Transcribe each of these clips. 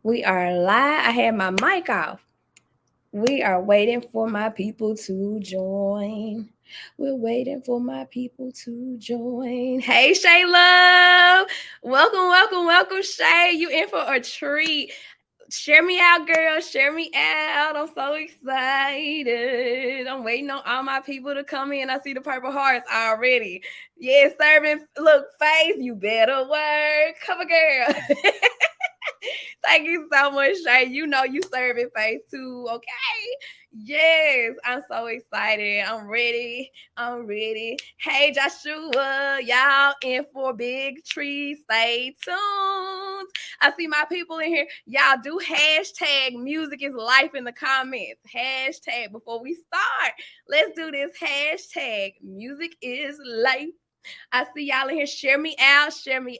We are live. I had my mic off. We are waiting for my people to join. We're waiting for my people to join. Hey, Shay Love. Welcome, Shay. You in for a treat. Share me out, girl. Share me out. I'm so excited. I'm waiting on all my people to come in. I see the purple hearts already. Yeah, serving. Look, face, you better work. Come on, girl. Thank you so much, Shay. You know you serving face too, okay? Yes, I'm so excited. I'm ready. Hey, Joshua, y'all in for big trees. Stay tuned. I see my people in here. Y'all do hashtag music is life in the comments. Hashtag before we start. Let's do this. Hashtag music is life. I see y'all in here. Share me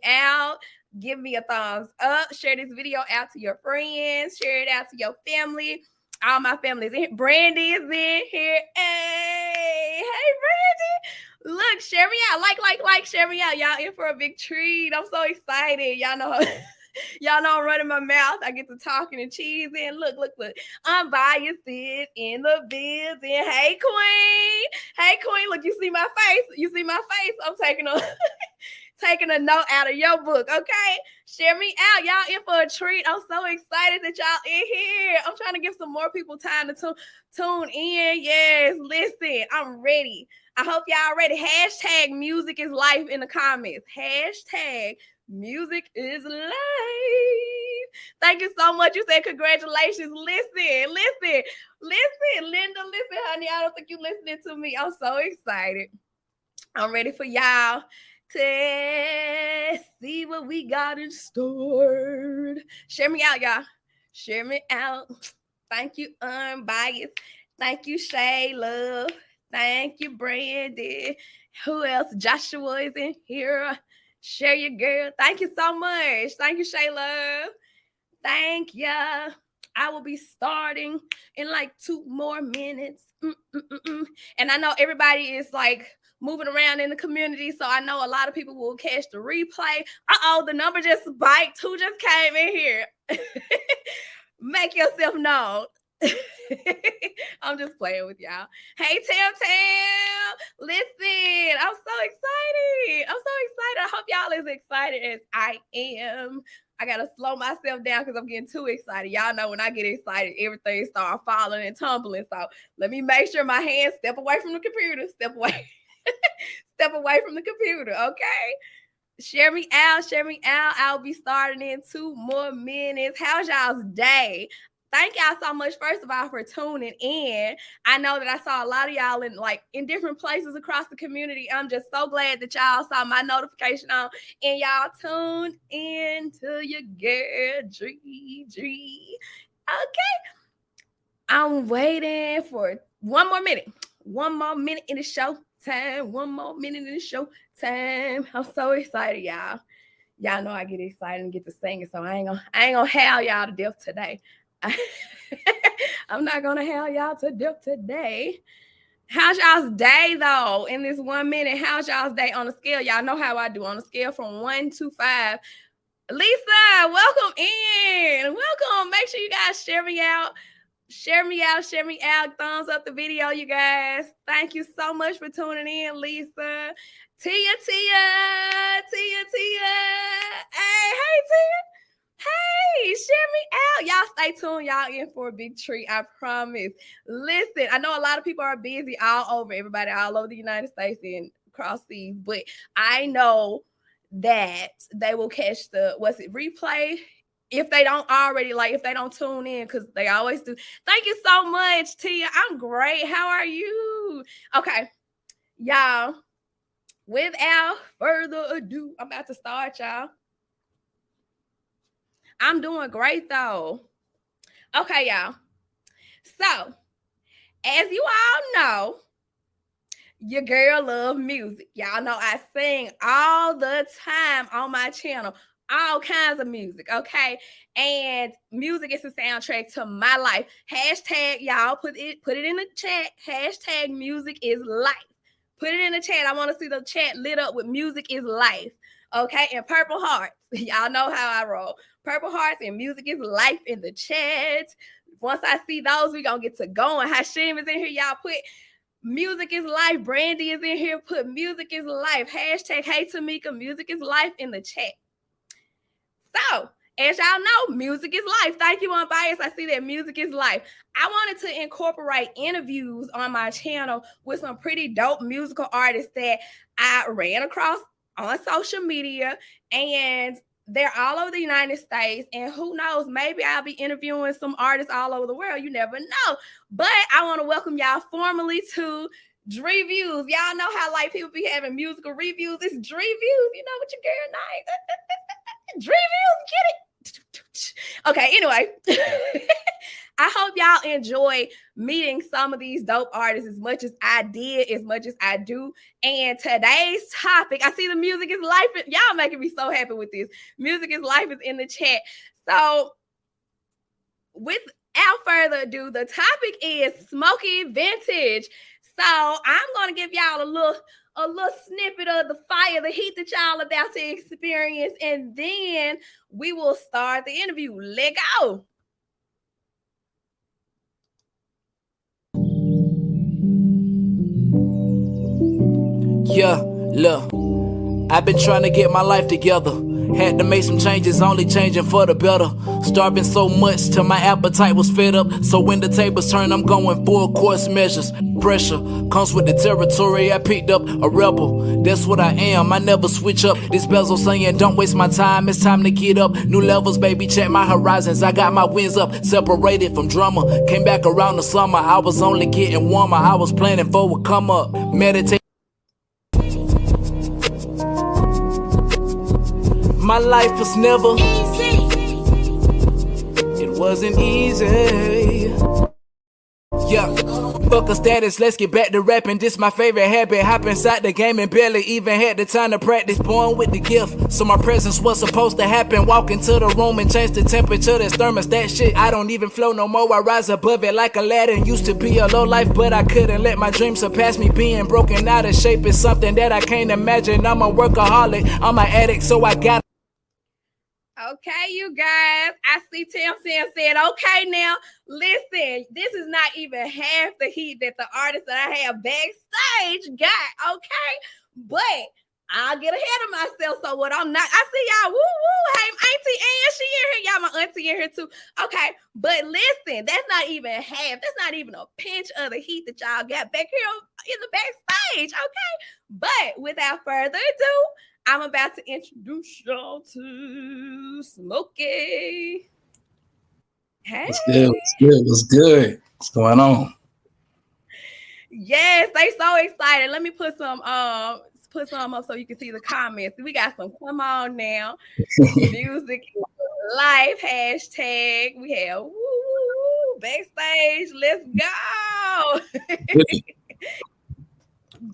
out. Give me a thumbs up. Share this video out to your friends. Share it out to your family. All my family is in here. Brandy is in here. Hey, Brandy. Look, share me out. Like, share me out. Y'all in for a big treat. I'm so excited. Y'all know I'm running my mouth. I get to talking and cheesing. Look. Unbiased is in the building. Hey, Queen. Look, you see my face. I'm taking a note out of your book, okay? Share me out. Y'all in for a treat. I'm so excited that y'all in here. I'm trying to give some more people time to tune in. Yes, listen, I'm ready. I hope y'all ready. Hashtag music is life in the comments. Hashtag music is life. Thank you so much. You said congratulations. Listen. Linda, listen, honey. I don't think you listening to me. I'm so excited. I'm ready for y'all to see what we got in store. Share me out, y'all. Share me out. Thank you, Unbiased. Thank you, Shay Love. Thank you, Brandy. Who else? Joshua is in here. Share your girl. Thank you so much. Thank you, Shay Love. Thank ya. I will be starting in like 2 more minutes. And I know everybody is like moving around in the community, so I know a lot of people will catch the replay. The number just spiked. Who just came in here? Make yourself known. I'm just playing with y'all. Hey, Tam. Listen, I'm so excited. I hope y'all as excited as I am. I gotta slow myself down because I'm getting too excited. Y'all know when I get excited, everything starts falling and tumbling. So let me make sure my hands step away from the computer. Step away from the computer, okay? Share me out. I'll be starting in 2 more minutes. How's y'all's day? Thank y'all so much, first of all, for tuning in. I know that I saw a lot of y'all in different places across the community. I'm just so glad that y'all saw my notification on and y'all tuned in to your girl, Dree. Okay. I'm waiting for 1 more minute. 1 more minute in the show time. I'm so excited, y'all. Y'all know I get excited and get to singing, so I ain't gonna howl y'all to death today. I'm not gonna howl y'all to death today. How's y'all's day though? In this 1 minute, how's y'all's day on a scale? Y'all know how I do on a scale from 1 to 5. Lisa, welcome in. Welcome. Make sure you guys share me out. Thumbs up the video, you guys. Thank you so much for tuning in, Lisa. Tia. Hey, Tia. Hey, share me out. Y'all stay tuned. Y'all in for a big treat, I promise. Listen, I know a lot of people are busy everybody all over the United States and across seas, but I know that they will catch the replay if they don't already, if they don't tune in, because they always do. Thank you so much, Tia. I'm great. How are you? Okay, y'all, without further ado, I'm about to start, y'all. I'm doing great, though. Okay, y'all. So, as you all know, your girl love music. Y'all know I sing all the time on my channel. All kinds of music, okay? And music is the soundtrack to my life. Hashtag, y'all, put it in the chat. Hashtag music is life. Put it in the chat. I want to see the chat lit up with music is life, okay? And purple hearts. Y'all know how I roll. Purple hearts and music is life in the chat. Once I see those, we gonna get to going. Hashim is in here. Y'all put music is life. Brandy is in here. Put music is life. Hashtag hey Tamika, music is life in the chat. So, as y'all know, music is life. Thank you, Unbiased. I see that music is life. I wanted to incorporate interviews on my channel with some pretty dope musical artists that I ran across on social media, and they're all over the United States. And who knows, maybe I'll be interviewing some artists all over the world. You never know. But I want to welcome y'all formally to DreViews. Y'all know how like people be having musical reviews. It's DreViews. You know what your girl name? DreViews, get it. Okay, anyway. I hope y'all enjoy meeting some of these dope artists as much as I did, as much as I do. And today's topic, I see the music is life. Y'all making me so happy with this. Music is life is in the chat. So without further ado, the topic is Smokey Vintage. So I'm going to give y'all a little snippet of the fire, the heat that y'all about to experience, and then we will start the interview. Let go. Yeah, look, I've been trying to get my life together. Had to make some changes, only changing for the better. Starving so much till my appetite was fed up. So when the tables turn, I'm going full course measures. Pressure comes with the territory. I picked up a rebel. That's what I am. I never switch up. This bezel saying, don't waste my time. It's time to get up. New levels, baby. Check my horizons. I got my wings up. Separated from drama. Came back around the summer. I was only getting warmer. I was planning for a come up. Meditate. My life was never easy. It wasn't easy. Yeah. Fuck a status, let's get back to rapping. This my favorite habit. Hop inside the game and barely even had the time to practice. Born with the gift, so my presence was supposed to happen. Walk into the room and change the temperature. That's thermostat shit. I don't even flow no more. I rise above it like a ladder. Used to be a low life, but I couldn't let my dreams surpass me. Being broken out of shape is something that I can't imagine. I'm a workaholic, I'm an addict, so I got. Okay, you guys. I see Tim Sam said, okay, now listen, this is not even half the heat that the artist that I have backstage got. Okay, but I'll get ahead of myself. So what I'm not, I see y'all. Woo woo. Hey, Auntie Ann, she in here. Y'all, my auntie in here too. Okay, but listen, that's not even half. That's not even a pinch of the heat that y'all got back here in the backstage. Okay, but without further ado, I'm about to introduce y'all to Smokey. Hey. What's good? What's good? What's good? What's going on? Yes, they so excited. Let me put some up so you can see the comments. We got some come on now. Music life hashtag. We have woo, backstage. Let's go.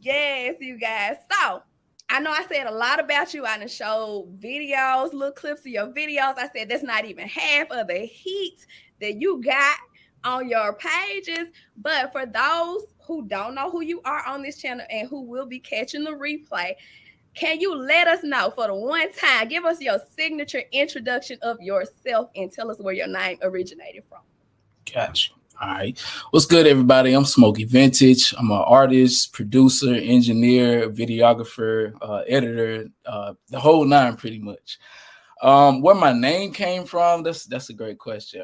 Yes, you guys. So I know I said a lot about you. I done showed videos, little clips of your videos. I said that's not even half of the heat that you got on your pages. But for those who don't know who you are on this channel and who will be catching the replay, can you let us know for the one time, give us your signature introduction of yourself and tell us where your name originated from? Gotcha. All right. What's good, everybody? I'm Smokey Vintage. I'm an artist, producer, engineer, videographer, editor, the whole nine pretty much. Where my name came from, that's a great question.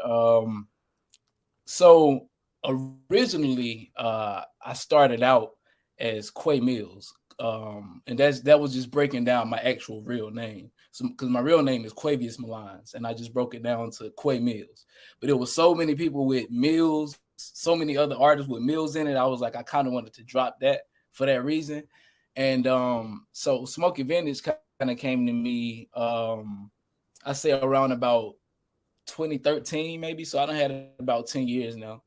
So originally, I started out as Quay Mills. And that was just breaking down my actual real name. So because my real name is Quavius Malines, and I just broke it down to Quay Mills. But there was so many people with Mills, so many other artists with Mills in it. I was like, I kind of wanted to drop that for that reason. And so Smokey Vintage kind of came to me, I say around about 2013 maybe. So I done had it about 10 years now.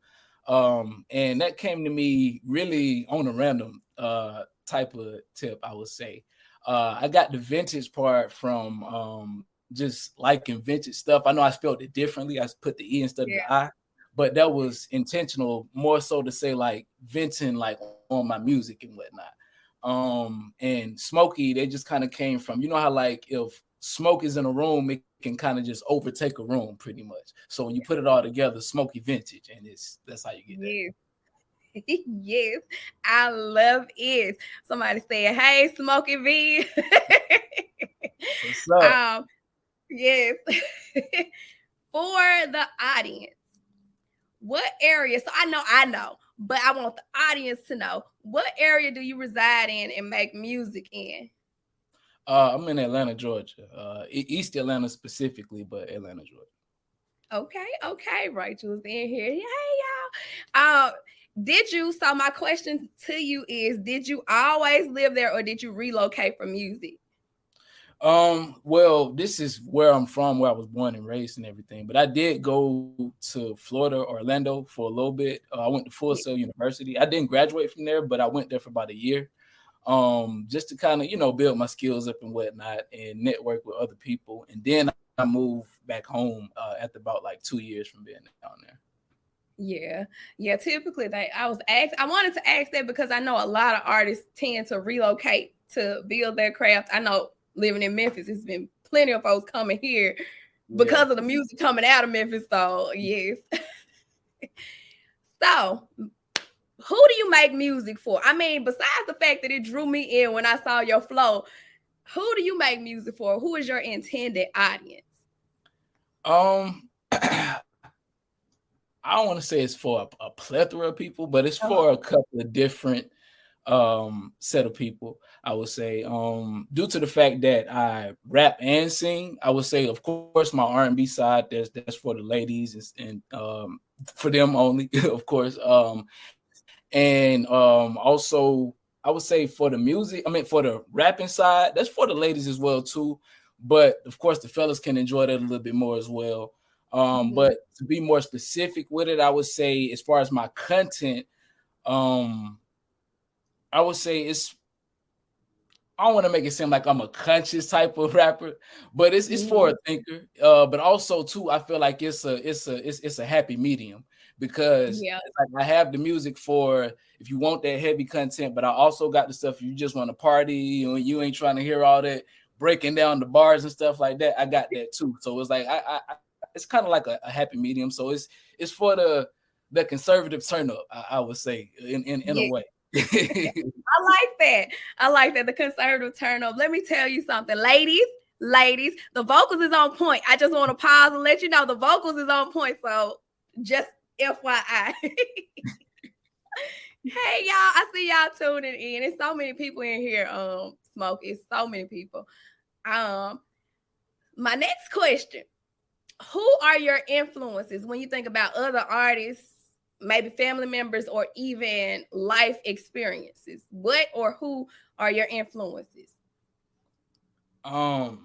And that came to me really on a random type of tip, I would say. I got the vintage part from just liking vintage stuff. I know I spelled it differently. I put the E instead of the I, but that was intentional, more so to say like venting like on my music and whatnot. And Smokey, they just kind of came from, you know how like if smoke is in a room, it can kind of just overtake a room pretty much. So when you put it all together, smoky vintage, and that's how you get that. Yes. Yes, I love it. Somebody said, "Hey, Smokey V." What's up? Yes. For the audience, what area? So I know, but I want the audience to know, what area do you reside in and make music in? I'm in Atlanta, Georgia, East Atlanta specifically, but Atlanta, Georgia. Okay. Rachel's in here. Hey, y'all. Did you? So my question to you is: did you always live there, or did you relocate for music? Well, this is where I'm from, where I was born and raised and everything. But I did go to Florida, Orlando for a little bit. I went to Full Sail University. I didn't graduate from there, but I went there for about a year. Just to kind of, build my skills up and whatnot and network with other people. And then I moved back home after about like 2 years from being down there. Yeah. Typically, I wanted to ask that because I know a lot of artists tend to relocate to build their craft. I know living in Memphis, it's been plenty of folks coming here because of the music coming out of Memphis. So yes. So, who do you make music for? I mean, besides the fact that it drew me in when I saw your flow, who do you make music for? Who is your intended audience? I don't want to say it's for a plethora of people, but it's for a couple of different set of people. I would say due to the fact that I rap and sing, I would say, of course, my R&B side, that's for the ladies and for them only, of course. And also I would say for the rapping side, that's for the ladies as well too. But of course, the fellas can enjoy that a little bit more as well. But to be more specific with it, I would say as far as my content, I would say I don't want to make it seem like I'm a conscious type of rapper, but it's for a thinker. But also too, I feel like it's a happy medium because like I have the music for if you want that heavy content, but I also got the stuff if you just want to party, you ain't trying to hear all that breaking down the bars and stuff like that. I got that too. So it's like I it's kind of like a happy medium. So it's for the conservative turn up, I would say in a way. I like that. The conservative turn up. Let me tell you something, ladies, the vocals is on point. I just want to pause and let you know the vocals is on point. So just FYI. Hey y'all, I see y'all tuning in. It's so many people in here. Smoke. It's so many people. My next question: who are your influences when you think about other artists, maybe family members, or even life experiences? What or who are your influences? I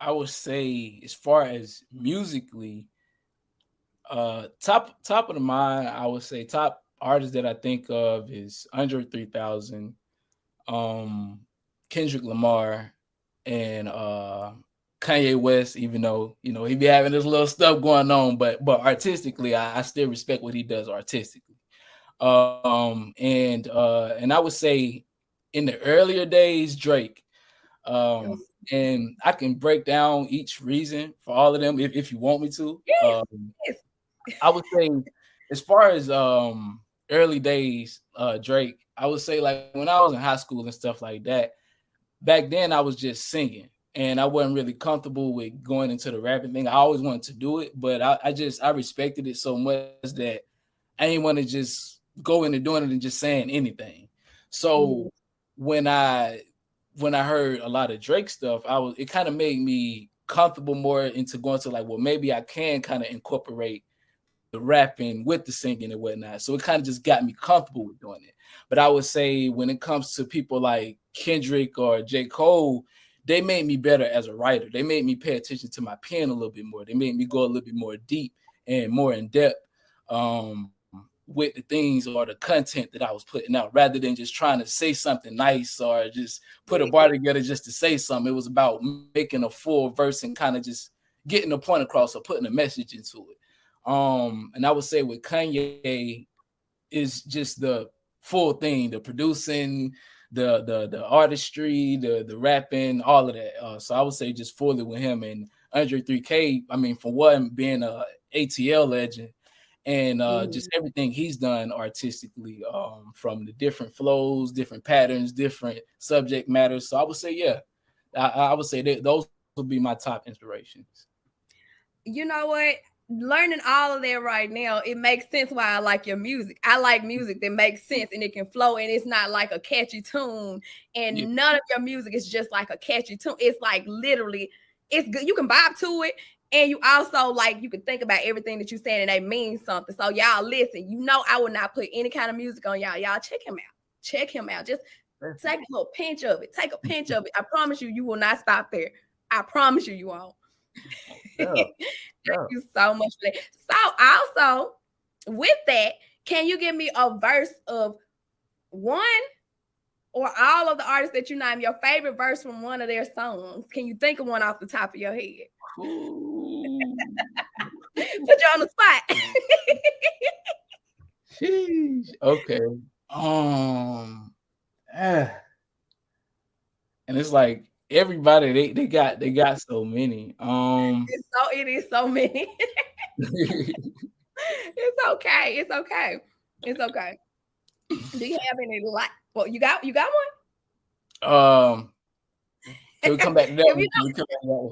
would say as far as musically, top of the mind, I would say top artist that I think of is Andre 3000, Kendrick Lamar, and Kanye West, even though he be having this little stuff going on, but artistically, I still respect what he does artistically. And I would say in the earlier days, Drake. And I can break down each reason for all of them if you want me to. Yes. I would say as far as early days, Drake, I would say like when I was in high school and stuff like that, back then I was just singing and I wasn't really comfortable with going into the rapping thing. I always wanted to do it, but I respected it so much that I didn't want to just go into doing it and just saying anything. So when I heard a lot of Drake stuff, it kind of made me comfortable more into going to like, well, maybe I can kind of incorporate the rapping with the singing and whatnot. So it kind of just got me comfortable with doing it. But I would say when it comes to people like Kendrick or J. Cole, they made me better as a writer. They made me pay attention to my pen a little bit more. They made me go a little bit more deep and more in depth with the things or the content that I was putting out, rather than just trying to say something nice or just put a bar together just to say something. It was about making a full verse and kind of just getting a point across or putting a message into it. And I would say with Kanye is just the full thing, the producing, the artistry, the rapping, all of that. So I would say just fully with him. And Andre 3K, I mean, for one, being a ATL legend, and just everything he's done artistically, from the different flows, different patterns, different subject matters. So I would say, yeah, I would say that those would be my top inspirations. You know what? Learning all of that right now, it makes sense why I like your music. I like music that makes sense and it can flow, and it's not like a catchy tune. And Yeah. none of your music is just like a catchy tune. It's like literally, it's good. You can vibe to it, and you also like you can think about everything that you're saying, and they mean something. So y'all listen. You know, I would not put any kind of music on y'all. Y'all check him out. Check him out. Just take a little pinch of it. Take a pinch of it. I promise you, you will not stop there. I promise you, you won't. Yeah. Thank you so much for that. So also with that, can you give me a verse of one or all of the artists that you name, your favorite verse from one of their songs? Can you think of one off the top of your head? Put you on the spot. Sheesh. Okay. And it's like everybody they got so many. It is so many. It's okay. It's okay. It's okay. Do you have any well, you got Can we come back to that one?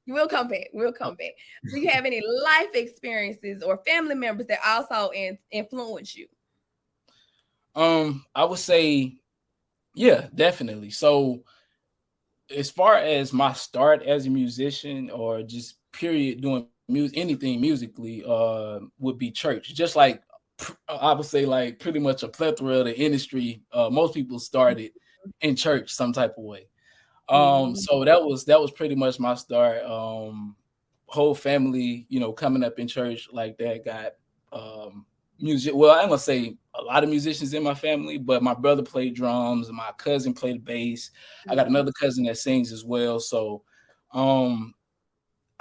We'll come back. We'll come back. Do you have any life experiences or family members that also influence you? I would say, yeah, definitely. So as far as my start as a musician or just period doing anything musically, would be church. Just like I would say, like pretty much a plethora of the industry. Most people started in church some type of way. So that was pretty much my start. Whole family, coming up in church like that, got music. Well, I'm gonna say a lot of musicians in my family, but my brother played drums and my cousin played bass. I got another cousin that sings as well. So I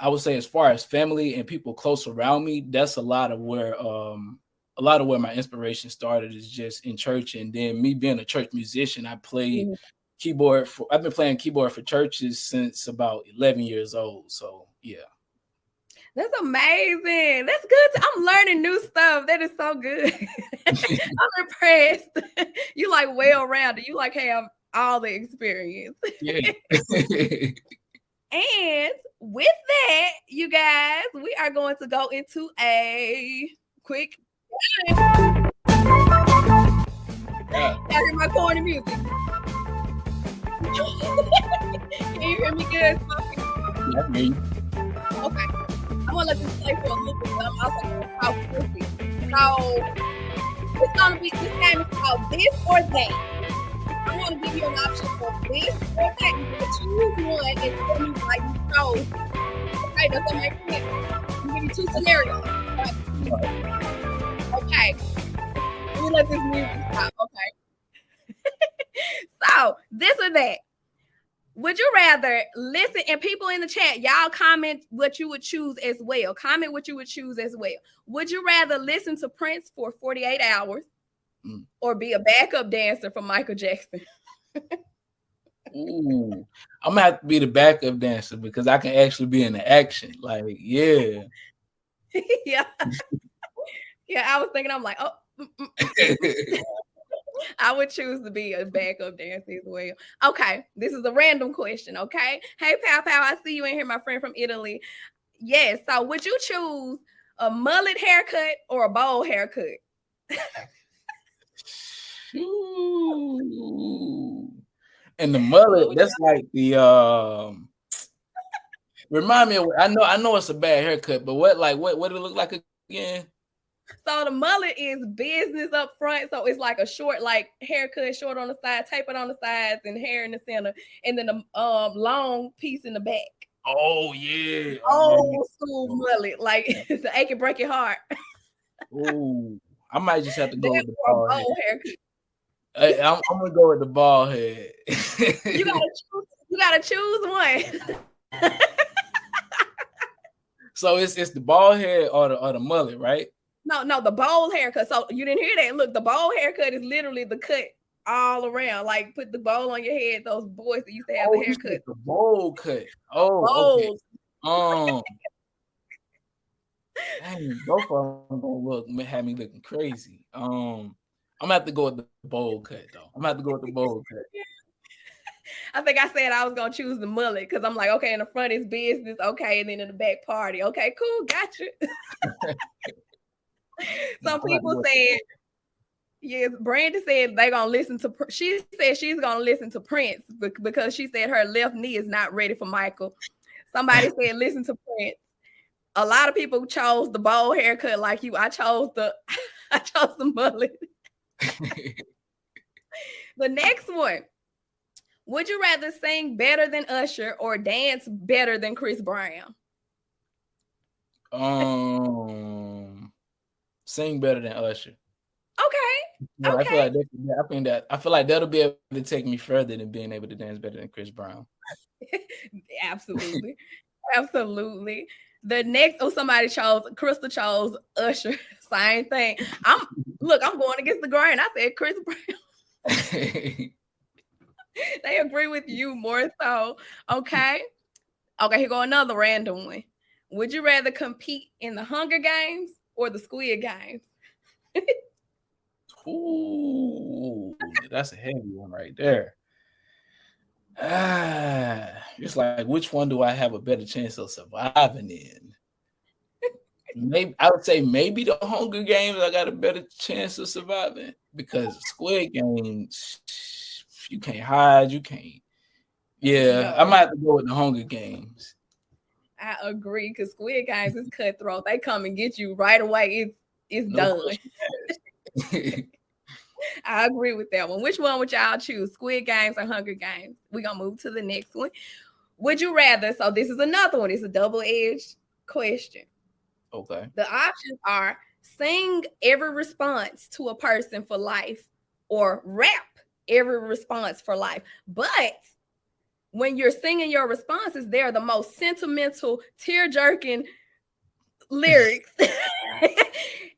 would say as far as family and people close around me, that's a lot of where my inspiration started, is just in church. And then me being a church musician, I've been playing keyboard for churches since about 11 years old. So yeah. That's amazing. That's good. I'm learning new stuff. That is so good. I'm impressed. You like well-rounded. You like have all the experience. Yeah. And with that, you guys, we are going to go into a quick time. I hear my corny music. Can you hear me good, Smokey? Yeah, me. Okay. I'm gonna let this play for a little bit, but I'm also gonna talk quickly. So it's gonna be, this game is called This or That. I'm gonna give you an option for this or that. You can choose one and tell me why you chose. Okay, does that make sense? I'm gonna give you two scenarios. Okay. Let me let this music stop. Okay. So this or that. Would you rather listen, and people in the chat, y'all comment what you would choose as well. Comment what you would choose as well. Would you rather listen to Prince for 48 hours or be a backup dancer for Michael Jackson? Ooh, I'm gonna have to be the backup dancer because I can actually be in the action. Like, yeah. Yeah. Yeah, I was thinking, I'm like, I would choose to be a backup dancer as well. Okay, this is a random question, okay? Hey, Pow Pow, I see you in here, my friend from Italy. Yes, so would you choose a mullet haircut or a bowl haircut? Ooh. And the mullet, that's like the remind me of, I know it's a bad haircut, but what did it look like again? So the mullet is business up front. So it's like a short, like haircut, short on the side, tapered on the sides, and hair in the center, and then the long piece in the back. Oh yeah, old school mullet, like the ache and break your heart. Oh, I might just have to go with the bald head. Haircut. I'm gonna go with the bald head. You gotta choose one. So it's the bald head or the mullet, right? No, the bowl haircut. So you didn't hear that. Look, the bowl haircut is literally the cut all around. Like put the bowl on your head. Those boys that used to have the you haircut. said the bowl cut. Oh, okay. Bowls. Dang, both of them gonna have me looking crazy. I'm gonna have to go with the bowl cut though. I'm gonna have to go with the bowl cut. I think I said I was gonna choose the mullet because I'm like, okay, in the front is business, okay, and then in the back party. Okay, cool, gotcha. Some people said, yes, Brandon said they're gonna listen to. She said she's gonna listen to Prince because she said her left knee is not ready for Michael. Somebody said listen to Prince. A lot of people chose the bowl haircut like you. I chose the mullet. The next one. Would you rather sing better than Usher or dance better than Chris Brown? Sing better than Usher. Okay. Yeah, okay. I feel like that'll be able to take me further than being able to dance better than Chris Brown. Absolutely. Absolutely. The next, Crystal chose Usher. Same thing. I'm going against the grain. I said Chris Brown. They agree with you more so. Okay. Okay, here go another random one. Would you rather compete in the Hunger Games or the Squid Games? Ooh, that's a heavy one right there. It's like, which one do I have a better chance of surviving in? Maybe I would say maybe the Hunger Games I got a better chance of surviving because Squid Games, you can't hide, you can't. Yeah, no. I might have to go with the Hunger Games. I agree because Squid Games is cutthroat. They come and get you right away. It's done. I agree with that one. Which one would y'all choose? Squid Games or Hunger Games? We're going to move to the next one. Would you rather? So this is another one. It's a double-edged question. Okay. The options are sing every response to a person for life or rap every response for life. But when you're singing your responses, they're the most sentimental, tear-jerking lyrics.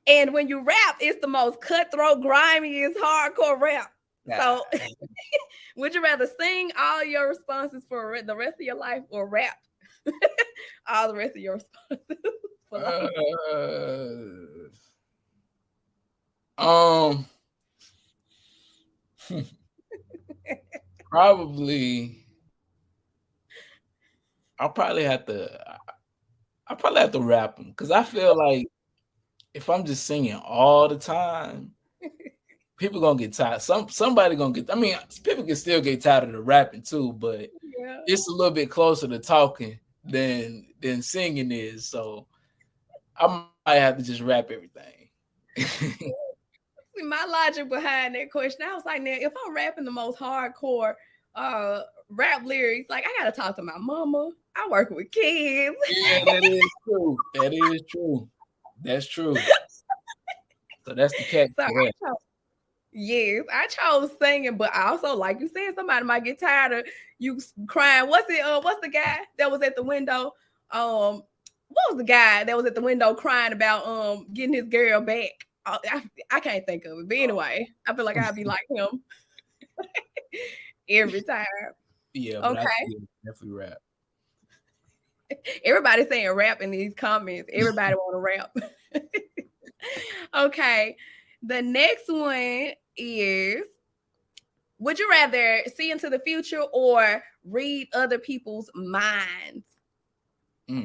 And when you rap, it's the most cutthroat, grimiest, hardcore rap. So would you rather sing all your responses for the rest of your life or rap all the rest of your responses for life? Probably I'll probably have to rap them because I feel like if I'm just singing all the time, people gonna get tired. Somebody gonna get. I mean, people can still get tired of the rapping too, but it's a little bit closer to talking than singing is. So I might have to just rap everything. My logic behind that question, I was like, now if I'm rapping the most hardcore rap lyrics, like I gotta talk to my mama. I work with kids. Yeah, that is true. That is true. That's true. So that's the catch. Yes, I chose singing, but also, like you said, somebody might get tired of you crying. What's the guy that was at the window? What was the guy that was at the window crying about getting his girl back? I can't think of it. But anyway, I feel like I'd be like him every time. Yeah, but okay. I definitely rap. Everybody's saying rap in these comments. Everybody want to rap. Okay. The next one is, would you rather see into the future or read other people's minds? Had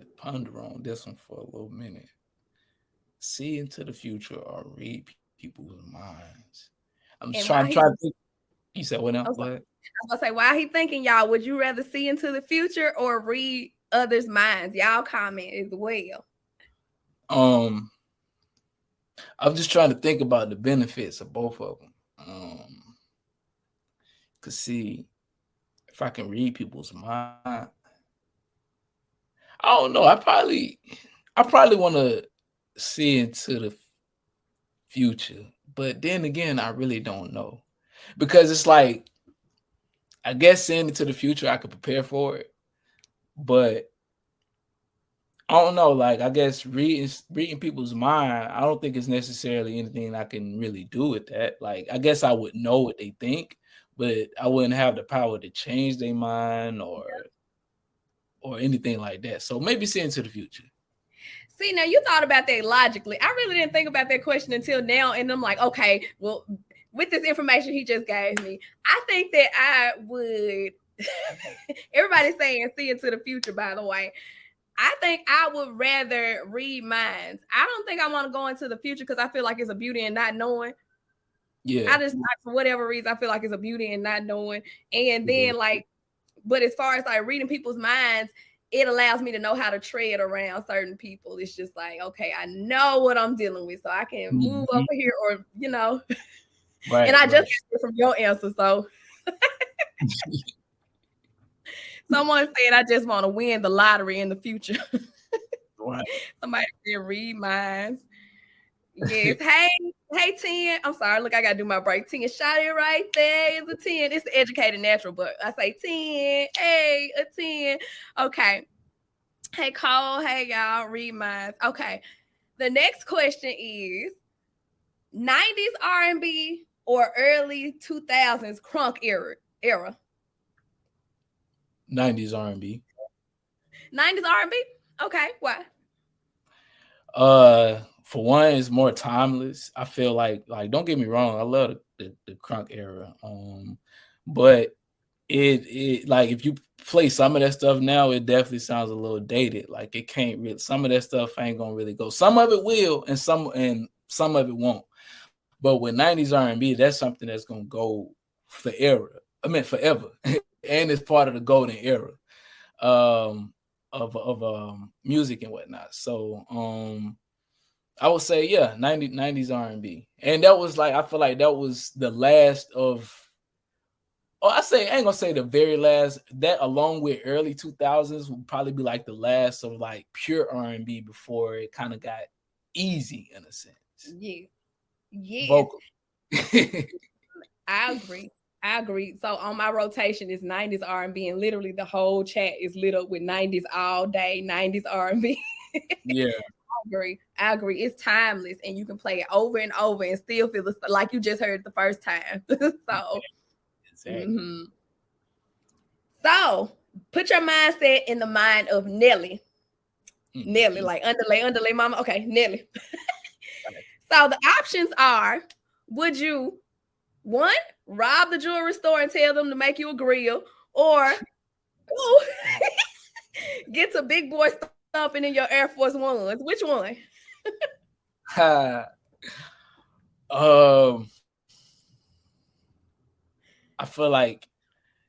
to ponder on this one for a little minute. See into the future or read people's minds. I'm trying to think. You said what now? What? I was gonna say, while he thinking, y'all, would you rather see into the future or read others' minds? Y'all comment as well. I'm just trying to think about the benefits of both of them. Cause see, if I can read people's mind, I don't know. I probably want to see into the future, but then again, I really don't know, because it's like, I guess seeing into the future, I could prepare for it, but I don't know. Like, I guess reading people's mind, I don't think it's necessarily anything I can really do with that. Like, I guess I would know what they think, but I wouldn't have the power to change their mind or anything like that. So maybe see into the future. See, now you thought about that logically. I really didn't think about that question until now. And I'm like, okay, well, with this information he just gave me, I think that I would. Everybody's saying see into the future, by the way. I think I would rather read minds. I don't think I want to go into the future because I feel like it's a beauty in not knowing. Yeah. I just, for whatever reason, I feel like it's a beauty in not knowing. And then, like, but as far as like reading people's minds, it allows me to know how to tread around certain people. It's just like, okay, I know what I'm dealing with, so I can move over here, or Right. And I just got from your answer, so someone said I just want to win the lottery in the future. Right. Somebody said read minds. Yes. Hey, 10. I'm sorry. Look, I gotta do my break. 10. Shot it right there. Is a 10. It's the educated natural, but I say 10. Hey, a 10. Okay. Hey, Cole. Hey, y'all. Read minds. Okay. The next question is 90s R&B or early 2000s crunk era? 90s R&B. 90s R&B? Okay. Why? For one, it's more timeless. I feel like don't get me wrong, I love the crunk era. But it like if you play some of that stuff now, it definitely sounds a little dated. Like it can't really, some of that stuff ain't gonna really go. Some of it will, and some of it won't. But with 90s R&B, that's something that's gonna go forever. I mean forever. And it's part of the golden era of music and whatnot. So I would say, yeah, 90s R&B. And that was like, I feel like that was the last of, I ain't gonna say the very last, that along with early 2000s would probably be like the last of like pure R&B before it kind of got easy in a sense. Yeah. Yeah. Vocal. I agree. So on my rotation is 90s R&B, and literally the whole chat is lit up with 90s all day, 90s R&B. Yeah. I agree. It's timeless, and you can play it over and over and still feel like you just heard it the first time. So, exactly. So put your mindset in the mind of Nelly. Nelly, like underlay, mama. Okay, Nelly. So the options are: would you, one, rob the jewelry store and tell them to make you a grill, or two, get to big boy stomping in your Air Force Ones? Which one? I feel like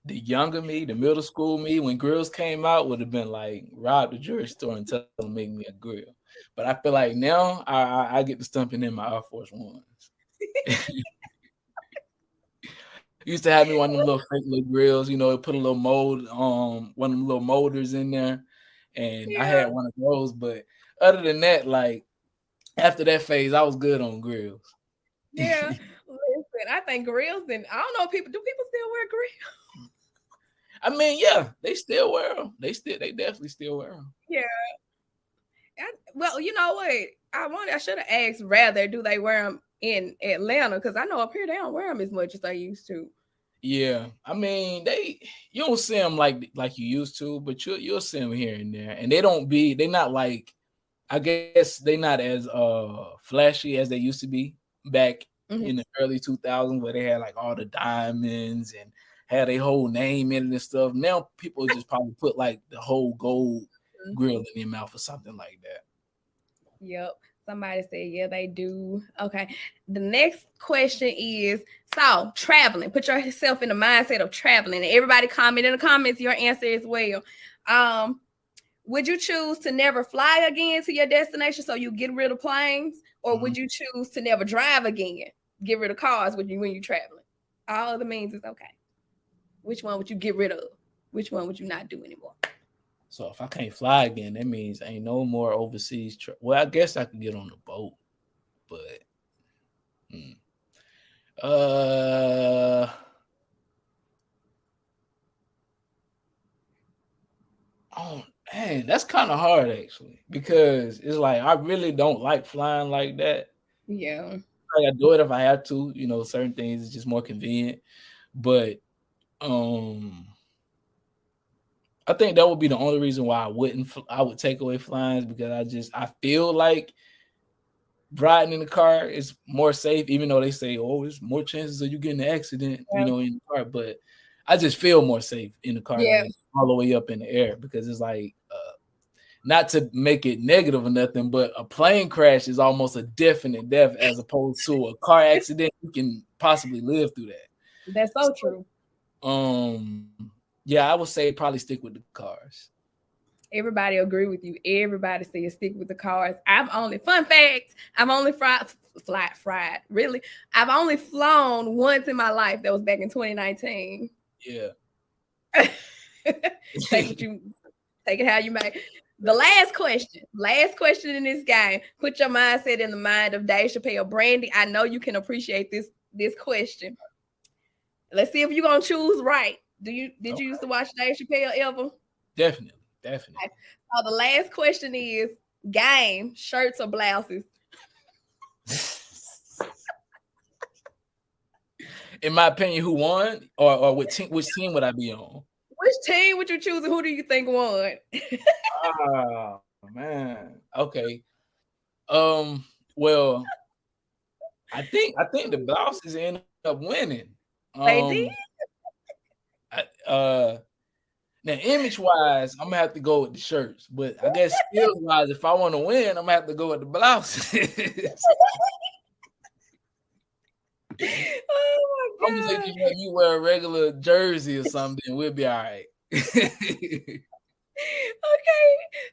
the younger me, the middle school me, when grills came out, would have been like rob the jewelry store and tell them to make me a grill. But I feel like now I get to stumping in my Air Force Ones. Used to have me one of them little fake little grills, put a little mold, one of them little molders in there, and I had one of those. But other than that, like after that phase, I was good on grills. Yeah, listen, I think grills. And I don't know, do people still wear grills? I mean, yeah, they still wear them. They definitely still wear them. Yeah. Well, you know what? I should have asked rather, do they wear them in Atlanta? Because I know up here they don't wear them as much as they used to. Yeah, I mean you don't see them like you used to, but you'll see them here and there, and they're not like, I guess they're not as flashy as they used to be back in the early 2000s, where they had like all the diamonds and had a whole name in it and stuff. Now people just probably put like the whole gold grill in their mouth or something like that. Yep. Somebody said, yeah, they do. Okay. The next question is, so traveling. Put yourself in the mindset of traveling. And everybody comment in the comments your answer as well. Would you choose to never fly again to your destination, so you get rid of planes? Or would you choose to never drive again? Get rid of cars when you're traveling? All other means is okay. Which one would you get rid of? Which one would you not do anymore? So if I can't fly again, that means ain't no more overseas trip. Well, I guess I could get on the boat, but Man, that's kind of hard actually, because it's like I really don't like flying like that. Yeah. Like I do it if I have to, certain things is just more convenient. But um I think that would be the only reason why I would take away flying, because I feel like riding in the car is more safe, even though they say, oh, it's more chances of you getting an accident, Yeah. in the car. But I just feel more safe in the car Yeah. than all the way up in the air, because it's like not to make it negative or nothing, but a plane crash is almost a definite death, as opposed to a car accident. You can possibly live through that. That's so true. Yeah, I would say probably stick with the cars. Everybody agree with you. Everybody says stick with the cars. Fun fact, I've only fried. Really, I've only flown once in my life. That was back in 2019. Yeah. Take it how you may. The last question in this game. Put your mindset in the mind of Dave Chappelle. Brandy, I know you can appreciate this question. Let's see if you're gonna choose right. Did you used to watch Dave Chappelle ever? Definitely. So the last question is game, shirts or blouses? In my opinion, who won, or which team would I be on? Which team would you choose and who do you think won? Oh man. Okay. Well, I think the blouses ended up winning. They did. Now, image wise, I'm gonna have to go with the shirts, but I guess skills wise, if I want to win, I'm gonna have to go with the blouses. Oh my I'm god. just thinking like you wear a regular jersey or something, we'll be all right. Okay,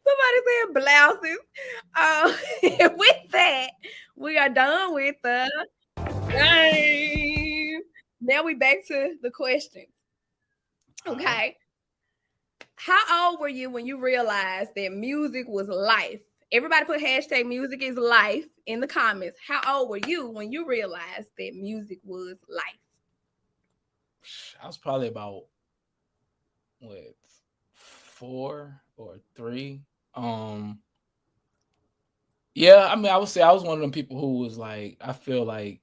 somebody said blouses. With that, we are done with the game. Now we back to the questions. Okay. How old were you when you realized that music was life? Everybody put hashtag music is life in the comments. How old were you when you realized that music was life? I was probably about 4 or 3. Yeah, I mean, I would say I was one of them people who was like, I feel like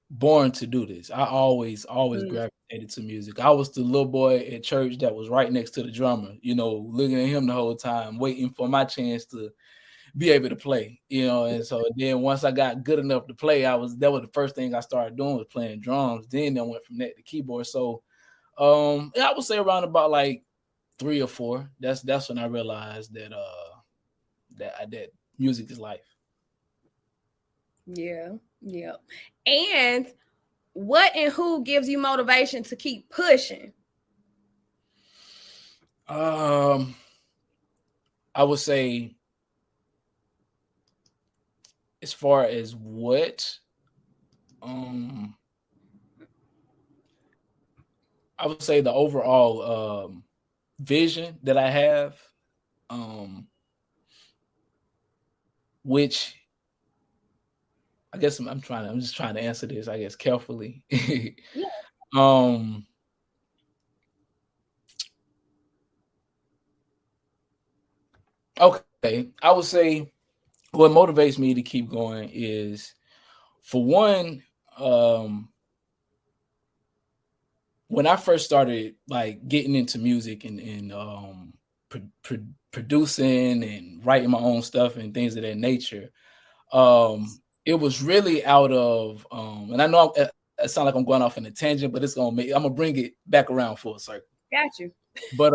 born to do this. I always gravitated to music. I was the little boy at church that was right next to the drummer, looking at him the whole time, waiting for my chance to be able to play, and so then once I got good enough to play, that was the first thing I started doing, was playing drums. Then I went from that to keyboard. So I would say around about like 3 or 4. That's when I realized that that music is life. Yeah. And what and who gives you motivation to keep pushing? I would say, as far as what, I would say the overall vision that I have, which I guess I'm just trying to answer this, I guess, carefully. Yeah. Okay, I would say what motivates me to keep going is, for one, when I first started like getting into music and producing and writing my own stuff and things of that nature, it was really out of and I know it sounds like I'm going off in a tangent, but I'm gonna bring it back around full circle. Got you. But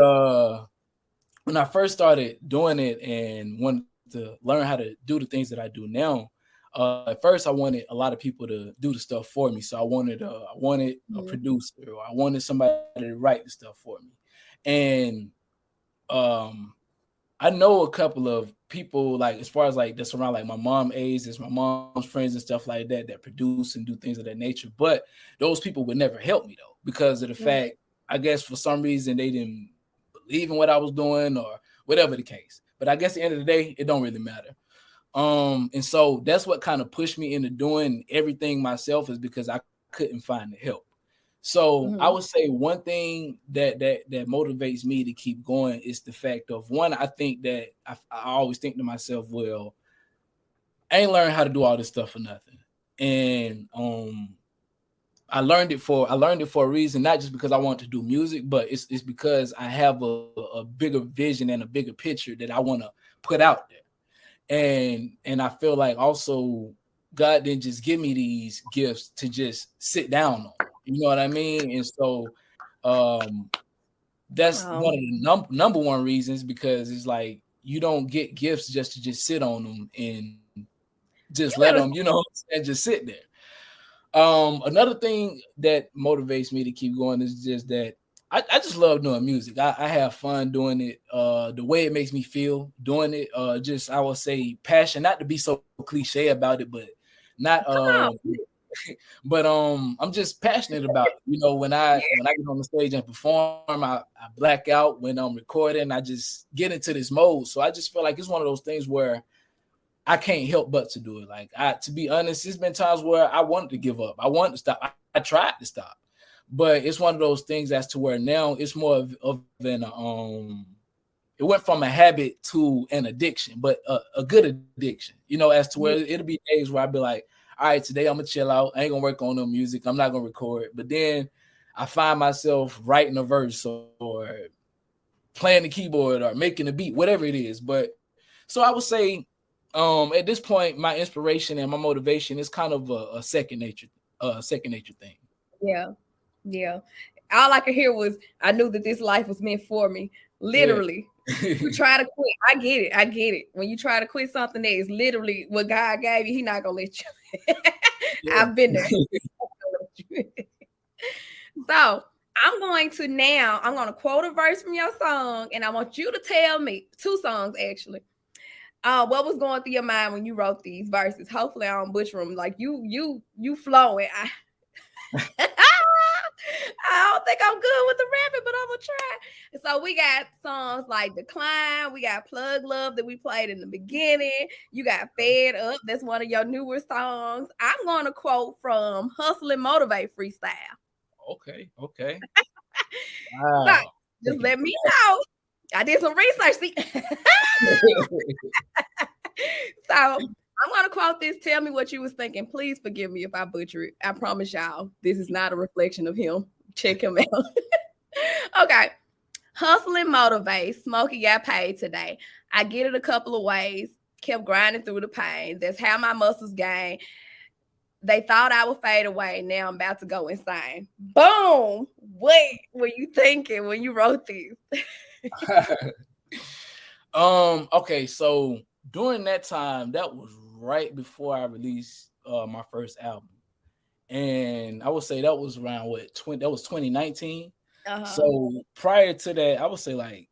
when I first started doing it and wanted to learn how to do the things that I do now, at first I wanted a lot of people to do the stuff for me. So I wanted a producer, or I wanted somebody to write the stuff for me. And I know a couple of people, like as far as like that's around like my mom age, there's my mom's friends and stuff like that that produce and do things of that nature. But those people would never help me though, because of the fact, I guess for some reason they didn't believe in what I was doing or whatever the case. But I guess at the end of the day, it don't really matter. And so that's what kind of pushed me into doing everything myself, is because I couldn't find the help. So I Mhm. would say one thing that motivates me to keep going is the fact of one. I think that I always think to myself, well, I ain't learned how to do all this stuff for nothing, and I learned it for a reason, not just because I want to do music, but it's because I have a bigger vision and a bigger picture that I want to put out there. And I feel like also God didn't just give me these gifts to just sit down on. You know what I mean? And so um that's one Oh, of the number one reasons, because it's like you don't get gifts just to just sit on them and just you let them, better. and just sit there. Another thing that motivates me to keep going is just that I just love doing music. I have fun doing it. The way it makes me feel doing it. Just I would say passion, not to be so cliche about it, but not Come on. but I'm just passionate about it. When I get on the stage and perform, I black out. When I'm recording, I just get into this mode. So I just feel like it's one of those things where I can't help but to do it. Like to be honest, there's been times where I wanted to give up. I wanted to stop. I tried to stop, but it's one of those things as to where now it's more of an it went from a habit to an addiction, but a good addiction. As to where Yeah. it'll be days where I'll be like, all right, today I'm gonna chill out. I ain't gonna work on no music. I'm not gonna record. But then I find myself writing a verse or playing the keyboard or making a beat, whatever it is. But so I would say at this point, my inspiration and my motivation is kind of a second nature thing. Yeah. Yeah. All I could hear was, I knew that this life was meant for me. Yeah. Literally. You try to quit. I get it. I get it. When you try to quit something that is literally what God gave you, He not gonna let you. Yeah. I've been there. So I'm going to quote a verse from your song, and I want you to tell me, two songs actually. What was going through your mind when you wrote these verses? Hopefully I don't butcher them. Like you flowing. I don't think I'm good with the rapping, but I'm gonna try. So we got songs like Decline, we got Plug Love that we played in the beginning. You got Fed Up, that's one of your newer songs. I'm gonna quote from Hustle and Motivate Freestyle. Okay. Okay. So Wow. just let me know. I did some research. See? So I'm gonna quote this. Tell me what you was thinking. Please forgive me if I butcher it. I promise y'all, this is not a reflection of him. Check him out. Okay. Hustle and motivate. Smokey got paid today. I get it a couple of ways. Kept grinding through the pain. That's how my muscles gain. They thought I would fade away. Now I'm about to go insane. Boom. What were you thinking when you wrote this? Okay, so during that time, that was right before I released my first album. And I would say that was around that was 2019. Uh-huh. So prior to that, I would say like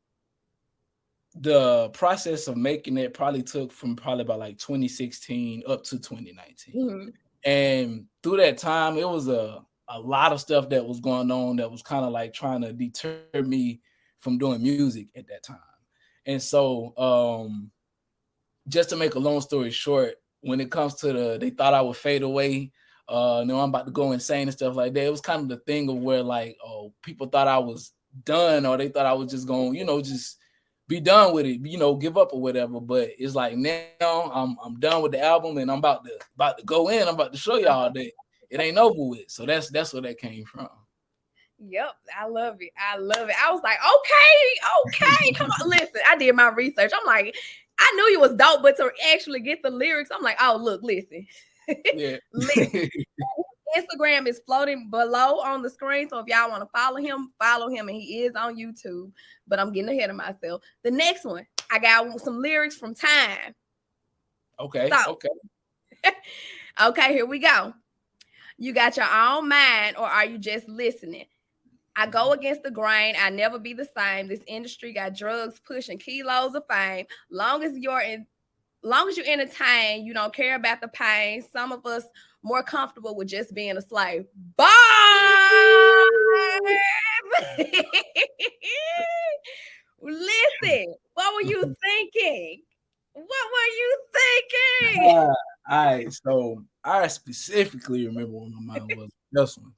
the process of making it probably took from probably about like 2016 up to 2019. Mhm. And through that time, it was a lot of stuff that was going on that was kind of like trying to deter me from doing music at that time. And so just to make a long story short, when it comes to they thought I would fade away, no, I'm about to go insane and stuff like that. It was kind of the thing of where like, oh, people thought I was done, or they thought I was just going, just be done with it, give up or whatever. But it's like now I'm done with the album, and I'm about to go in. I'm about to show y'all that it ain't over with. So that's where that came from. Yep, I love it. I love it. I was like, okay, come on. Listen, I did my research. I'm like, I knew you was dope, but to actually get the lyrics, I'm like, oh, look, listen. Yeah. Listen. Instagram is floating below on the screen. So if y'all want to follow him, and he is on YouTube. But I'm getting ahead of myself. The next one, I got some lyrics from Time. Okay. So, Okay. okay, here we go. You got your own mind, or are you just listening? I go against the grain. I never be the same. This industry got drugs pushing kilos of fame. Long as you entertain, you don't care about the pain. Some of us more comfortable with just being a slave. Bye. Listen, what were you thinking? What were you thinking? All right. So I specifically remember what my mind was. This one.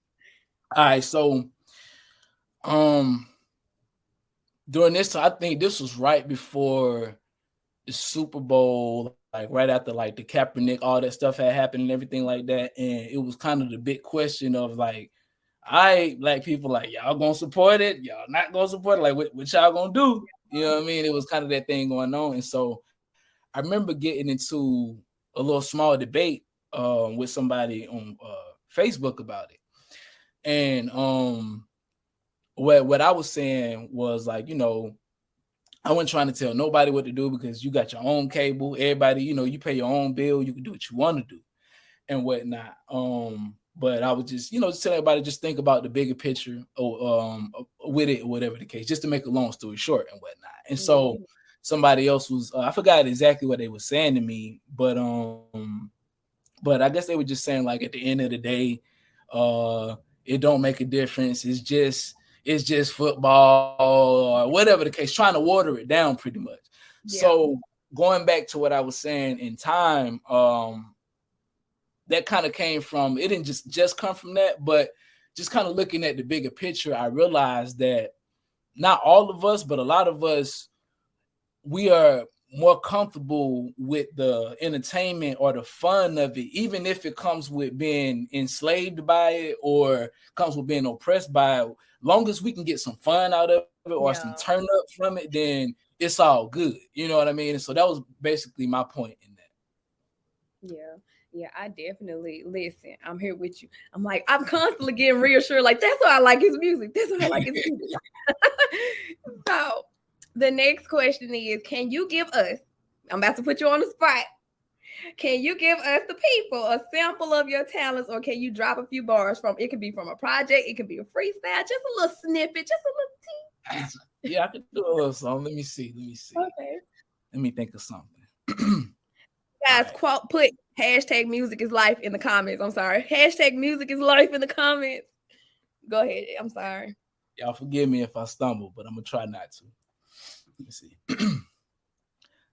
All right, so during this time, I think this was right before the Super Bowl, like right after like the Kaepernick, all that stuff had happened and everything like that. And it was kind of the big question of like, black people, like, y'all gonna support it, y'all not gonna support it, like what y'all gonna do? You know what I mean? It was kind of that thing going on. And so I remember getting into a little small debate with somebody on Facebook about it. And what I was saying was like, I wasn't trying to tell nobody what to do because you got your own cable. Everybody, you pay your own bill. You can do what you want to do and whatnot. But I would just, just tell everybody just think about the bigger picture with it or whatever the case, just to make a long story short and whatnot. And so somebody else was, I forgot exactly what they were saying to me, but I guess they were just saying like at the end of the day, it don't make a difference. It's just football or whatever the case, trying to water it down pretty much. Yeah. So going back to what I was saying in time, that kind of came from, it didn't just come from that, but just kind of looking at the bigger picture, I realized that not all of us, but a lot of us, we are more comfortable with the entertainment or the fun of it, even if it comes with being enslaved by it or comes with being oppressed by it. Long as we can get some fun out of it or some turn up from it, then it's all good. You know what I mean? And so that was basically my point in that. Yeah, I definitely listen. I'm here with you. I'm like, I'm constantly getting reassured. Like, that's why I like his music. That's why I like his music. So the next question is, can you give us, I'm about to put you on the spot. Can you give us, the people, a sample of your talents, or can you drop a few bars from, it could be from a project, it could be a freestyle, just a little snippet, just a little tea. Yeah, I could do a little song. Let me see. Okay. Let me think of something. Guys, put hashtag music is life in the comments. I'm sorry. Hashtag music is life in the comments. Go ahead. I'm sorry. Y'all forgive me if I stumble, but I'm going to try not to. Let me see.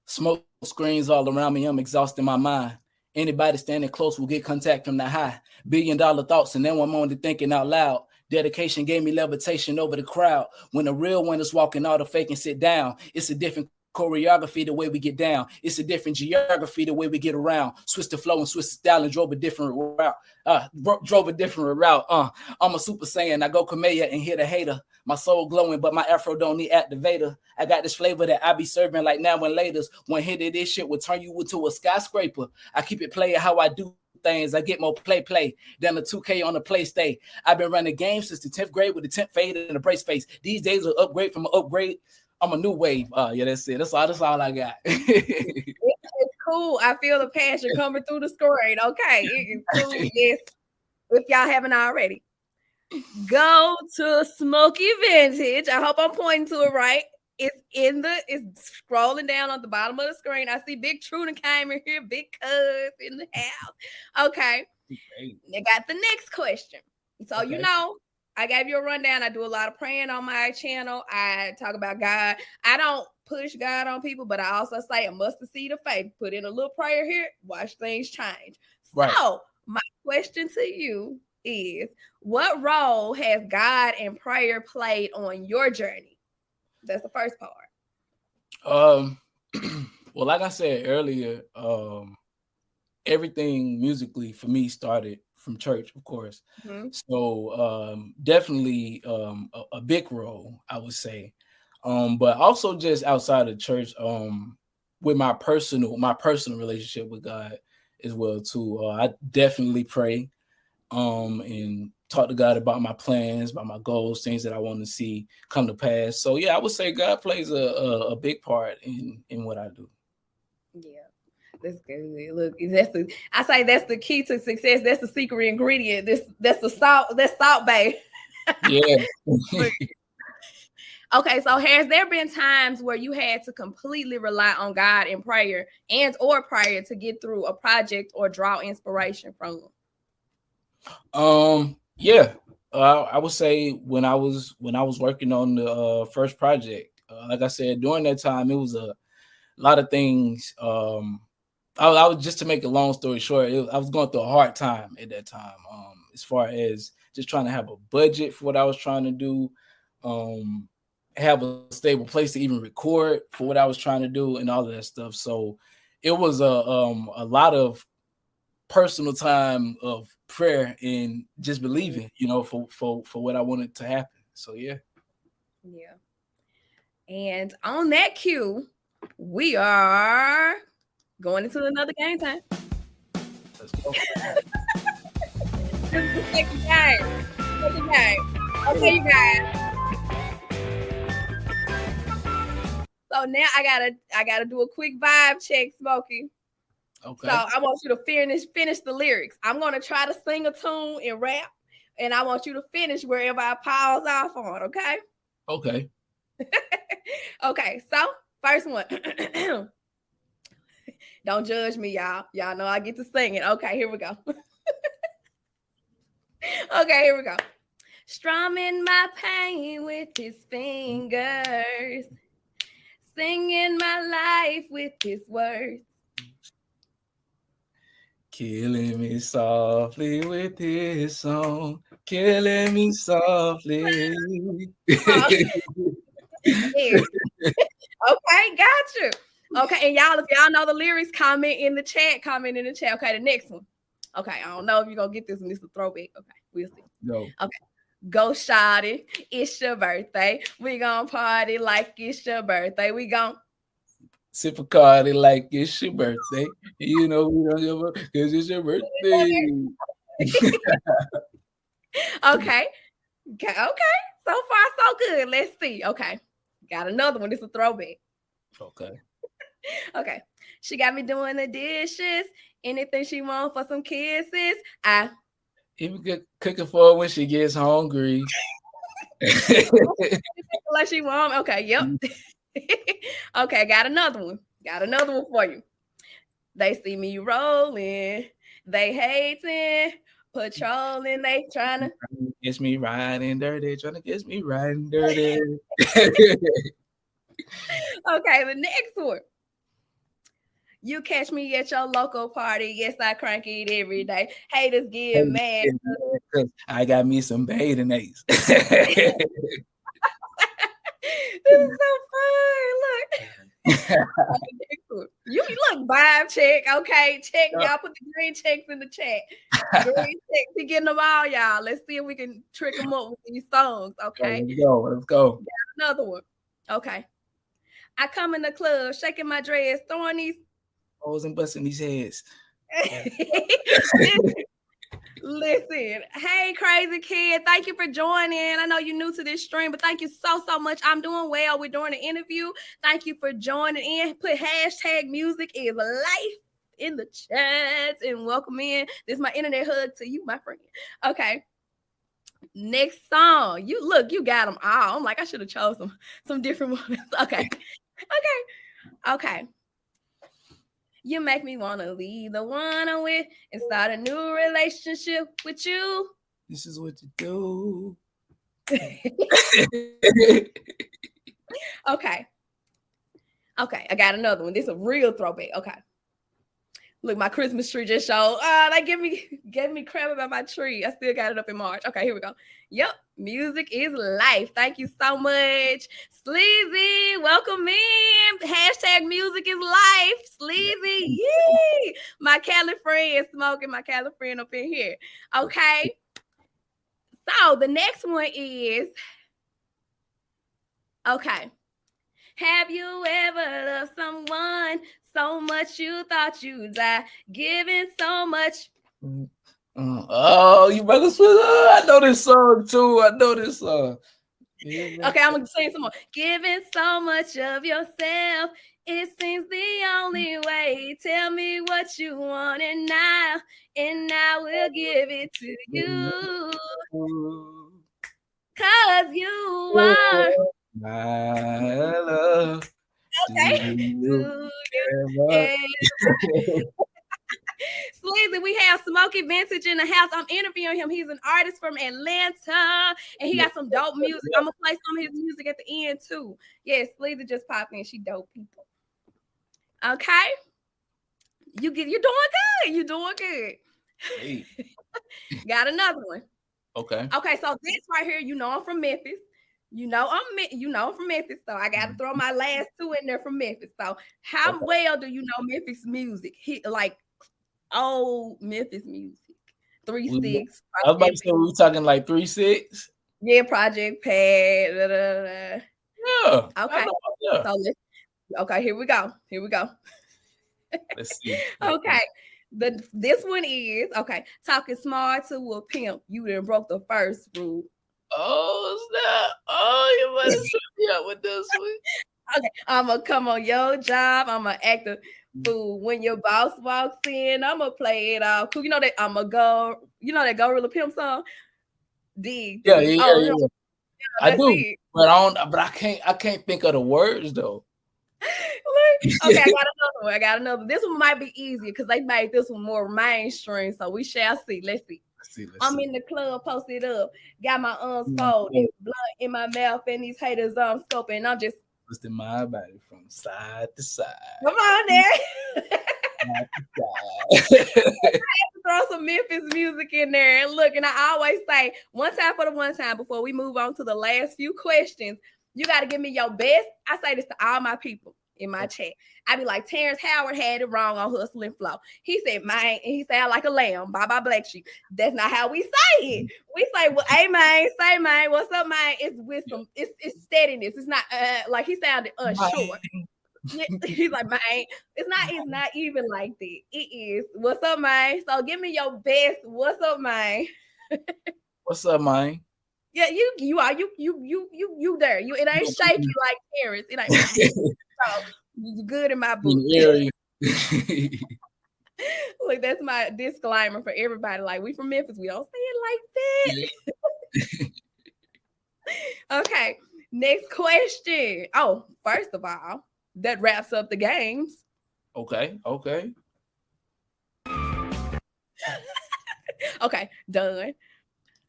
Smoke screens all around me. I'm exhausting my mind. Anybody standing close will get contact from the high. $1 billion thoughts and then one moment thinking out loud. Dedication gave me levitation over the crowd. When the real one is walking, all the fake and sit down. It's a different choreography the way we get down. It's a different geography the way we get around. Switch the flow and switch the style and drove a different route. I'm a super saiyan. I go Kameya and hit a hater. My soul glowing, but my afro don't need activator. I got this flavor that I be serving like now and laters. One hit of this shit will turn you into a skyscraper. I keep it playing how I do things. I get more play than the 2K on the play stay. I've been running games since the 10th grade with the 10th fade and the brace face. These days are upgrade from an upgrade. I'm a new wave. Yeah, that's it. That's all I got. It's cool. I feel the passion coming through the screen. Okay. It is cool. Yes. If y'all haven't already. Go to Smokey Vintage. I hope I'm pointing to it right. It's scrolling down on the bottom of the screen. I see Big Trudon came in here, Big Cuz in the house. Okay. I got the next question. So okay. I gave you a rundown. I do a lot of praying on my channel. I talk about God. I don't push God on people, but I also say a mustard seed of faith. Put in a little prayer here, watch things change. Right. So my question to you is, what role has God and prayer played on your journey? That's the first part. Well, like I said earlier, everything musically for me started from church, of course. Mm-hmm. So definitely a big role, I would say. But also just outside of church, with my personal relationship with God as well too. I definitely pray and talk to God about my plans, about my goals, things that I want to see come to pass. So yeah, I would say God plays a big part in what I do. Yeah. That's good. Look, that's the key to success. That's the secret ingredient. That's the salt. That's Salt Bae. Yeah. Okay, so has there been times where you had to completely rely on God in prayer or prayer to get through a project or draw inspiration from them? Yeah. I would say when I was working on the first project, like I said, during that time, it was a lot of things. I was, just to make a long story short, I was going through a hard time at that time, as far as just trying to have a budget for what I was trying to do, have a stable place to even record for what I was trying to do, and all of that stuff. So it was a lot of personal time of prayer and just believing, for what I wanted to happen. So yeah. And on that cue, we are going into another game time. Let's go. This is the second game. Okay, you guys. So now I gotta do a quick vibe check, Smokey. Okay. So I want you to finish the lyrics. I'm gonna try to sing a tune and rap, and I want you to finish wherever I pause off on. Okay. Okay. Okay. So first one. Don't judge me, y'all. Y'all know I get to sing it. Okay, here we go. Okay, here we go. Strumming my pain with his fingers, singing my life with his words. Killing me softly with his song, killing me softly. Okay, got you. Okay, and y'all, if y'all know the lyrics, comment in the chat. Okay, the next one. Okay, I don't know if you're gonna get this one. This is a throwback. Okay, we'll see. No. Okay. Go shawty, it's your birthday. We gonna party like it's your birthday. We gonna sip a Cardi like it's your birthday. We don't give up because it's your birthday. Okay. So far, so good. Let's see. Okay. Got another one. This is a throwback. Okay. Okay. She got me doing the dishes. Anything she want for some kisses. I even good cooking for her when she gets hungry. like she want. Okay, yep. Okay, got another one for you. They see me rolling, they hating, patrolling, they trying to get me riding dirty, trying to get me riding dirty. Okay, the next one. You catch me at your local party. Yes, I crank it every day. Haters get mad. I got me some bathing apes. This is so fun. Look. You look, vibe check. Okay, check. Y'all put the green checks in the chat. Green checks. We getting them all, y'all. Let's see if we can trick them up with these songs. Okay. Let's go. Got another one. Okay. I come in the club, shaking my dress, throwing these hoes and busting these heads. Listen, hey, crazy kid, thank you for joining. I know you're new to this stream, but thank you so much. I'm doing well. We're doing an interview. Thank you for joining in. Put hashtag music is life in the chat and welcome in. This is my internet hug to you, my friend. Okay. Next song. You got them all. I'm like, I should have chosen some different ones. Okay. You make me want to leave the one I'm with and start a new relationship with you. This is what you do. Okay, I got another one. This is a real throwback. Okay. Look, my Christmas tree just showed. They gave me crap about my tree. I still got it up in March. Okay, here we go. Yep, music is life. Thank you so much. Sleazy, welcome in. Hashtag music is life. Sleazy, yee. My Cali friend smoking, my Cali friend up in here. Okay. So the next one is, okay. Have you ever loved someone so much you thought you'd die, giving so much? Oh, you better switch. I know this song too. Okay, I'm gonna sing some more. Giving so much of yourself, it seems the only way. Tell me what you want, and I will give it to you. 'Cause you are my love. Okay. Sleazy, we have Smokey Vintage in the house. I'm interviewing him. He's an artist from Atlanta, and he got some dope music. I'm gonna play some of his music at the end too. Yes, Sleazy just popped in. She dope people. Okay, you're doing good. You're doing good. Hey. Got another one. Okay. Okay, so this right here, I'm from Memphis. I'm from Memphis, so I got to throw my last two in there from Memphis. So, how Okay. well do you know Memphis music? Like old Memphis music, Three We, Six, I was about to Project, say we were talking like 3-6. yeah, Project Pad. Da, da, Yeah, da. I Okay, know. Yeah. so okay, here we go. Here we go. Let's see. Okay. This one is okay. Talking smart to a pimp. You done broke the first rule. Oh snap! Oh, you better set me up with this one. Okay, I'ma come on your job. I'ma act a fool when your boss walks in. I'ma play it off. Cool. You know that I'ma go. You know that Gorilla Pimp song. D. Yeah, yeah, Oh, yeah, no, yeah. I that's do, it. but I don't. But I can't. I can't think of the words though. Okay, I got another one. I got another. This one might be easier because they made this one more mainstream. So we shall see. Let's see. Let's see. Let's I'm see. in the club, posted up, got my arms Mm, folded, oh, blunt in my mouth, and these haters scoping. I'm just twisting my body from side to side. come on there. Side to side. Throw some Memphis music in there. And look, and I always say, one time for the one time before we move on to the last few questions, you got to give me your best. I say this to all my people in my chat. I be like, Terrence Howard had it wrong on Hustle and Flow. He said, man, and he sound like a lamb, bye bye Black Sheep. That's not how we say it. We say, well, hey man, say man, what's up, man? It's with some, it's steadiness. It's not like he sounded unsure. He's like, man, it's not even like that. It is. What's up, man? So give me your best. What's up, man? What's up, man? Yeah, you are you there. You it ain't shaky like Terrence. It ain't so you good in my book. Look, that's my disclaimer for everybody. Like, we from Memphis, we don't say it like that. Okay, next question. Oh, first of all, that wraps up the games. Okay. Okay, done.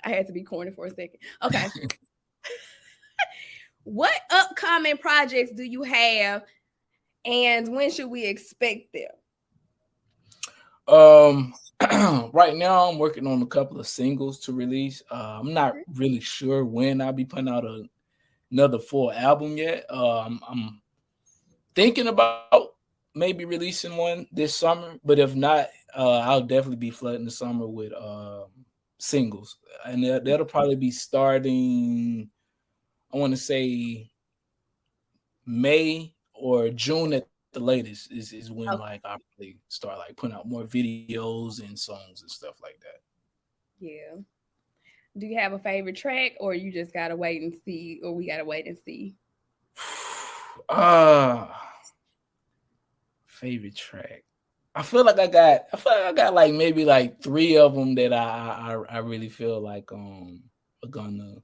I had to be corny for a second. Okay. What upcoming projects do you have, and when should we expect them? Right now I'm working on a couple of singles to release. I'm not really sure when I'll be putting out another full album yet. I'm thinking about maybe releasing one this summer, but if not, I'll definitely be flooding the summer with singles, and that'll probably be starting, I want to say May or June at the latest is when like I really start like putting out more videos and songs and stuff like that. Yeah. Do you have a favorite track, or you just gotta wait and see, or we gotta wait and see? Favorite track. I feel like I got like maybe like 3 of them that I really feel like are gonna.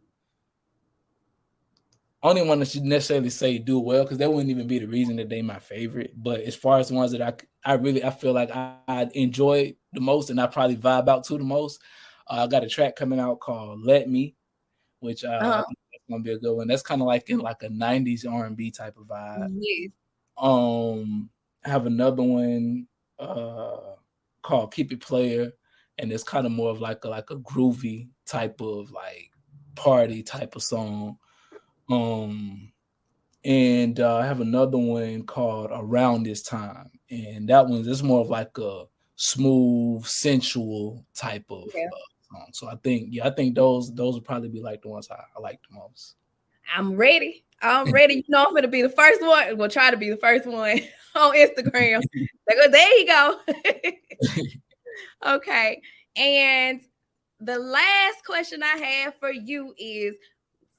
I don't even want to necessarily say do well, because that wouldn't even be the reason that they my favorite. But as far as the ones that I feel like I enjoy the most and I probably vibe out to the most, I got a track coming out called "Let Me," which I think that's gonna be a good one. That's kind of like in like a '90s R&B type of vibe. Yes. I have another one called "Keep It Player," and it's kind of more of like a groovy type of like party type of song. And I have another one called "Around This Time," and that one's just more of like a smooth, sensual type of song. So I think those would probably be like the ones I like the most. I'm ready. I'm ready. I'm gonna be the first one. We'll try to be the first one on Instagram. There you go. Okay. And the last question I have for you is,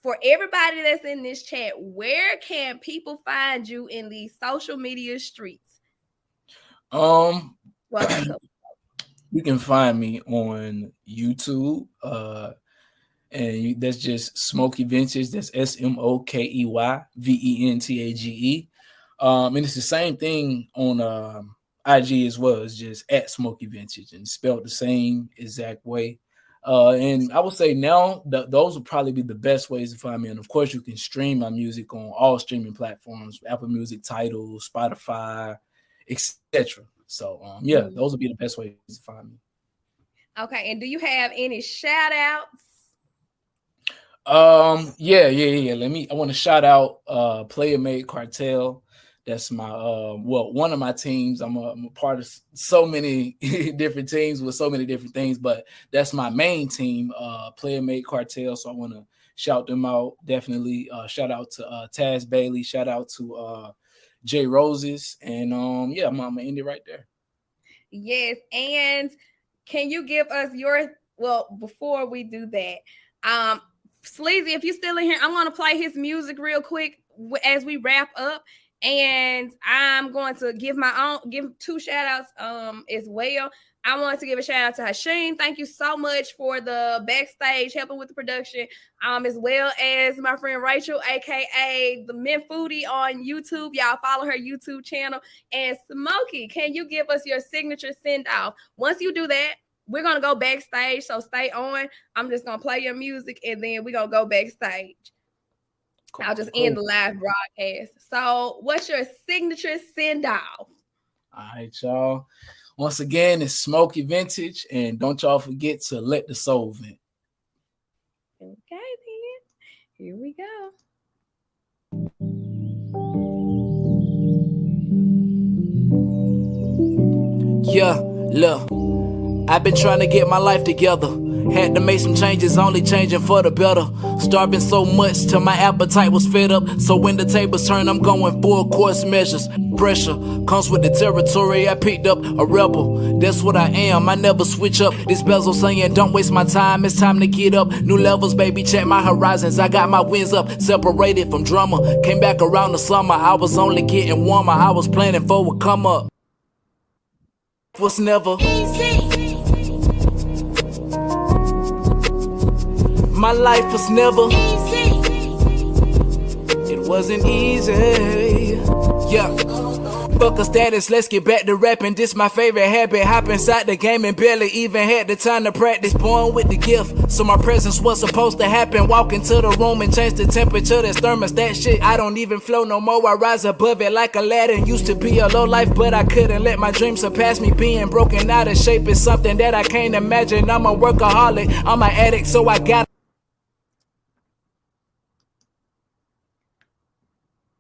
for everybody that's in this chat, where can people find you in these social media streets? You can find me on YouTube, and that's just Smokey Vintage. That's SMOKEYVENTAGE. And it's the same thing on IG as well. It's just at Smokey Vintage and spelled the same exact way. And I would say now those would probably be the best ways to find me. And of course, you can stream my music on all streaming platforms: Apple Music, Tidal, Spotify, etc. So those would be the best ways to find me. Okay, and do you have any shout outs? Yeah. I want to shout out Player Made Cartel. That's my one of my teams. I'm a part of so many different teams with so many different things, but that's my main team, Player Made Cartel. So I want to shout them out. Definitely shout out to Taz Bailey, shout out to Jay Roses, and I'm gonna end it right there. Yes, and can you give us your, well, before we do that, Sleazy, if you're still in here, I'm going to play his music real quick as we wrap up. And I'm going to give two shout outs as well. I want to give a shout out to Hasheen. Thank you so much for the backstage helping with the production, as well as my friend Rachel, aka the Mint Foodie on YouTube. Y'all follow her YouTube channel. And Smokey, can you give us your signature send off? Once you do that, we're gonna go backstage, so stay on. I'm just gonna play your music and then we're gonna go backstage. Cool, I'll just end the live broadcast. So what's your signature send-off? All right, y'all. Once again, it's Smokey Vintage, and don't y'all forget to let the soul vent. Okay, then. Here we go. Yeah, look, I've been trying to get my life together. Had to make some changes, only changing for the better. Starving so much till my appetite was fed up. So when the tables turn, I'm going full course measures. Pressure comes with the territory. I picked up a rebel. That's what I am. I never switch up. This bezel saying, don't waste my time. It's time to get up. New levels, baby. Check my horizons. I got my wings up. Separated from drama. Came back around the summer. I was only getting warmer. I was planning for a come up. Was never easy. My life was never easy. It wasn't easy. Yeah. Fuck a status, let's get back to rapping. This my favorite habit. Hop inside the game and barely even had the time to practice. Born with the gift, so my presence was supposed to happen. Walk into the room and change the temperature. That's thermostat shit. I don't even flow no more. I rise above it like a ladder. Used to be a low life, but I couldn't let my dreams surpass me. Being broken out of shape is something that I can't imagine. I'm a workaholic, I'm an addict, so I got